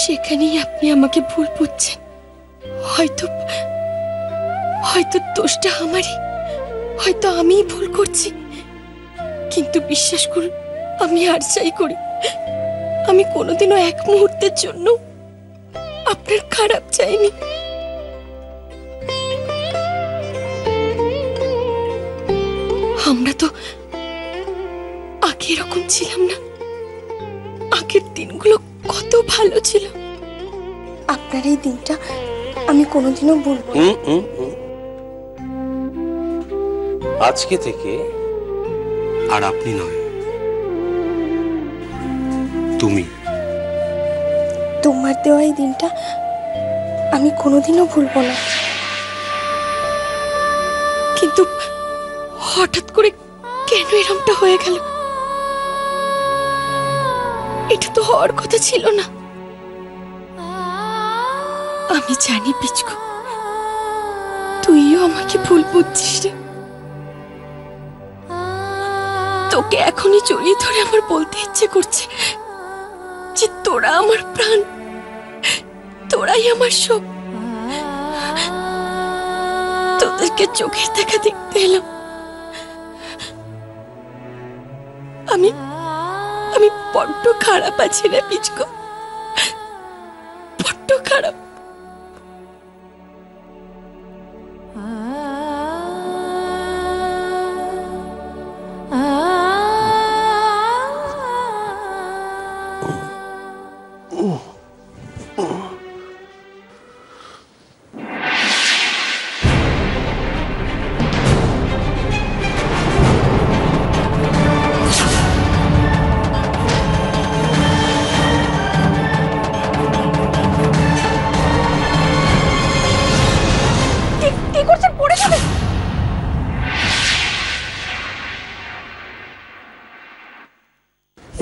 সেখানেই আপনি আমাকে ভুল বুঝছেন। হয়তো হয়তো দোষটা আমারই, হয়তো আমিই ভুল করছি। কিন্তু বিশ্বাস করুন, আমি আর যাই করি, আমি কোনোদিনও এক মুহূর্তের জন্য আপনার খারাপ চাইনি। আমরা তো আগে এরকম ছিলাম না। আগের দিনগুলো কত ভালো ছিল। আপনার এই দিনটা আমি কোনোদিনও ভুলব না। আজকে থেকে আর আপনি নয়, তুমি। তোমার দেওয়া এই দিনটা আমি কোনোদিনও ভুলব না। কিন্তু হঠাৎ করে কেন এরকমটা হয়ে গেল? এটা তো হওয়ার কথা ছিল না। আমি জানি পিচকু, তুইও আমাকে ভুল বুঝছিস রে। তোকে এখনই জড়িয়ে ধরে আমার বলতে ইচ্ছে করছে যে তোরা আমার প্রাণ, তোরাই আমার সব। তোদেরকে চোখের দেখা দেখতে এলাম। আমি আমি বড্ড খারাপ আছি রে পিচকু, বড্ড খারাপ।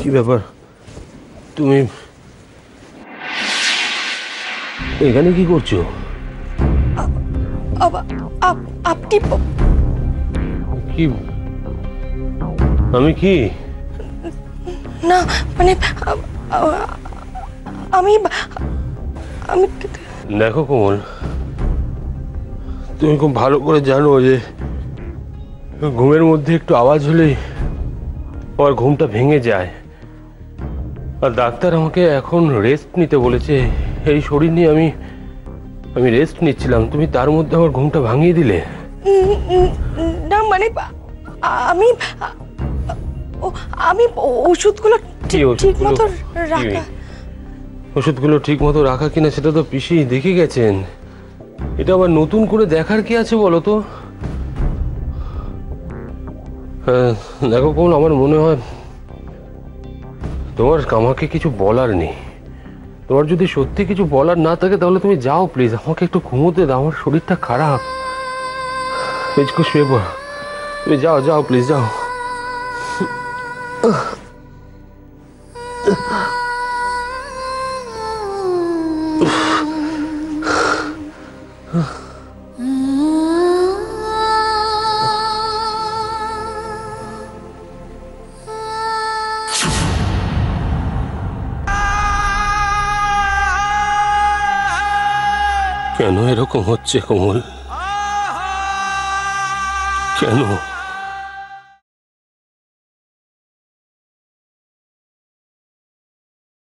কি ব্যাপার, তুমি এখানে কি করছো? আপনি কি? আমি কি? না মানে আমি আমি দেখো কোমল, তুমি খুব ভালো করে জানো যে ঘুমের মধ্যে একটু আওয়াজ হলেই আমার ঘুমটা ভেঙে যায়। আর ডাক্তার আমাকে এখন রেস্ট নিতে বলেছে। এই শরীর নিয়ে আমি রেস্ট নিচ্ছিলাম, তুমি তার মধ্যে আমার ঘুমটা ভাঙিয়ে দিলে। না মানে আমি আমি ওষুধগুলো ঠিক মতো রাখা। ওষুধগুলো ঠিক মতো রাখা কিনা সেটা তো পিসি দেখে গেছেন। এটা আবার নতুন করে দেখার কি আছে বলো তো? দেখো কোন, আমার মনে হয় তোমার আমাকে কিছু বলার নেই। তোমার যদি সত্যি কিছু বলার না থাকে তাহলে তুমি যাও প্লিজ, আমাকে একটু ঘুমোতে দাও, আমার শরীরটা খারাপ। শুয়ে পড়ো, তুমি যাও যাও প্লিজ, যাও। কেন এরকম হচ্ছে কোমল? কেন?